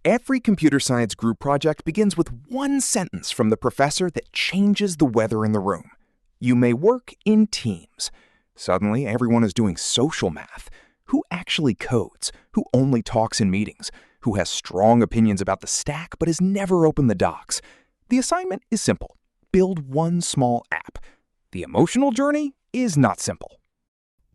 Every computer science group project begins with one sentence from the professor that changes the weather in the room. You may work in teams. Suddenly, everyone is doing social math. Who actually codes? Who only talks in meetings? Who has strong opinions about the stack but has never opened the docs? The assignment is simple. Build one small app. The emotional journey is not simple.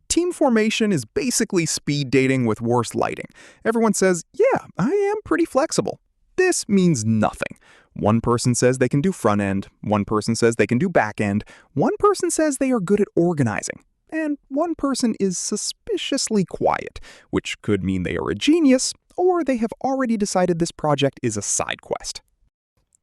Team formation is basically speed dating with worse lighting. Everyone says, yeah, I am pretty flexible. This means nothing. One person says they can do front end, one person says they can do back end, one person says they are good at organizing, and one person is suspiciously quiet, which could mean they are a genius, or they have already decided this project is a side quest.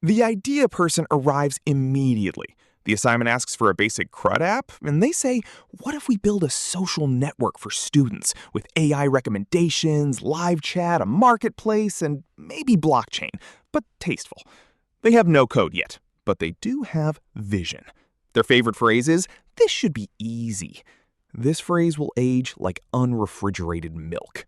The idea person arrives immediately. The assignment asks for a basic CRUD app, and they say, what if we build a social network for students with AI recommendations, live chat, a marketplace, and maybe blockchain, but tasteful. They have no code yet, but they do have vision. Their favorite phrase is, this should be easy. This phrase will age like unrefrigerated milk.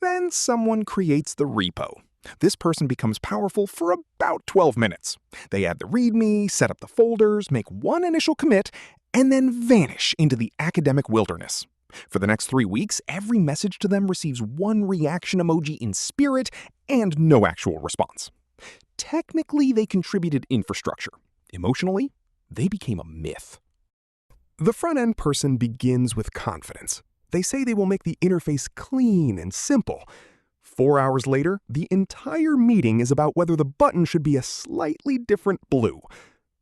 Then someone creates the repo. This person becomes powerful for about 12 minutes. They add the README, set up the folders, make one initial commit, and then vanish into the academic wilderness. For the next 3 weeks, every message to them receives one reaction emoji in spirit and no actual response. Technically, they contributed infrastructure. Emotionally, they became a myth. The front-end person begins with confidence. They say they will make the interface clean and simple. 4 hours later, the entire meeting is about whether the button should be a slightly different blue.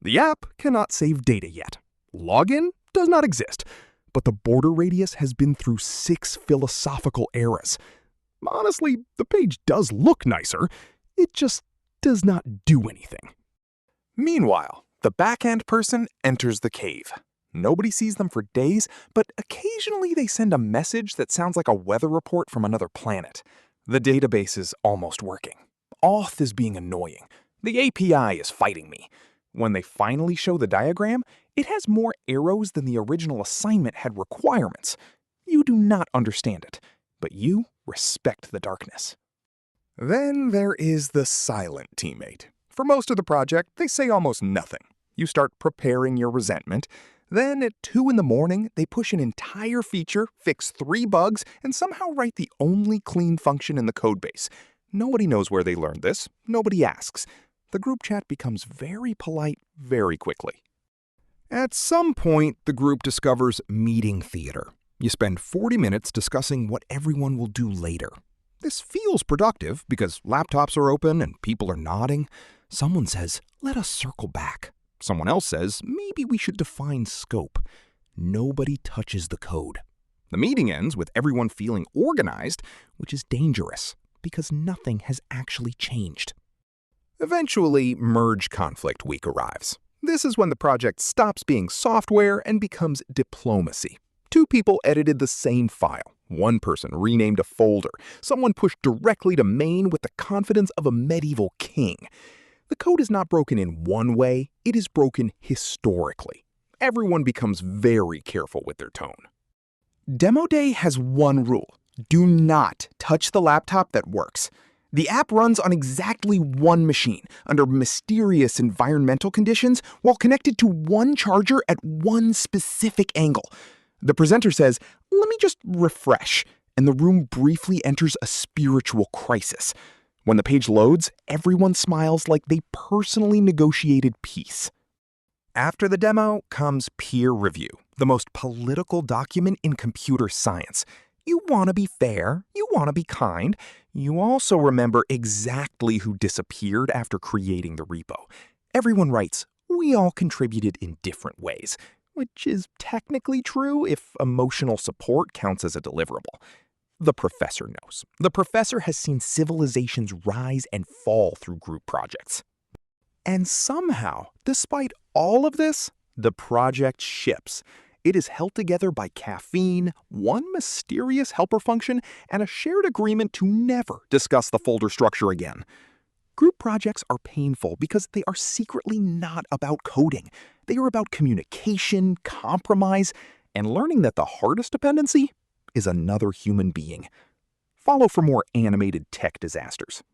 The app cannot save data yet. Login does not exist, but the border radius has been through 6 philosophical eras. Honestly, the page does look nicer. It just does not do anything. Meanwhile, the backend person enters the cave. Nobody sees them for days, but occasionally they send a message that sounds like a weather report from another planet. The database is almost working. Auth is being annoying. The API is fighting me. When they finally show the diagram, it has more arrows than the original assignment had requirements. You do not understand it, but you respect the darkness. Then there is the silent teammate. For most of the project, they say almost nothing. You start preparing your resentment. Then at 2 in the morning, they push an entire feature, fix 3 bugs, and somehow write the only clean function in the codebase. Nobody knows where they learned this. Nobody asks. The group chat becomes very polite very quickly. At some point, the group discovers meeting theater. You spend 40 minutes discussing what everyone will do later. This feels productive because laptops are open and people are nodding. Someone says, let us circle back. Someone else says, maybe we should define scope. Nobody touches the code. The meeting ends with everyone feeling organized, which is dangerous because nothing has actually changed. Eventually, merge conflict week arrives. This is when the project stops being software and becomes diplomacy. 2 people edited the same file. One person renamed a folder. Someone pushed directly to main with the confidence of a medieval king. The code is not broken in one way, it is broken historically. Everyone becomes very careful with their tone. Demo day has one rule. Do not touch the laptop that works. The app runs on exactly one machine, under mysterious environmental conditions, while connected to one charger at one specific angle. The presenter says, let me just refresh, and the room briefly enters a spiritual crisis. When the page loads, everyone smiles like they personally negotiated peace. After the demo comes peer review, the most political document in computer science. You want to be fair, you want to be kind. You also remember exactly who disappeared after creating the repo. Everyone writes, we all contributed in different ways, which is technically true if emotional support counts as a deliverable. The professor knows. The professor has seen civilizations rise and fall through group projects. And somehow, despite all of this, the project ships. It is held together by caffeine, one mysterious helper function, and a shared agreement to never discuss the folder structure again. Group projects are painful because they are secretly not about coding. They are about communication, compromise, and learning that the hardest dependency is another human being. Follow for more animated tech disasters.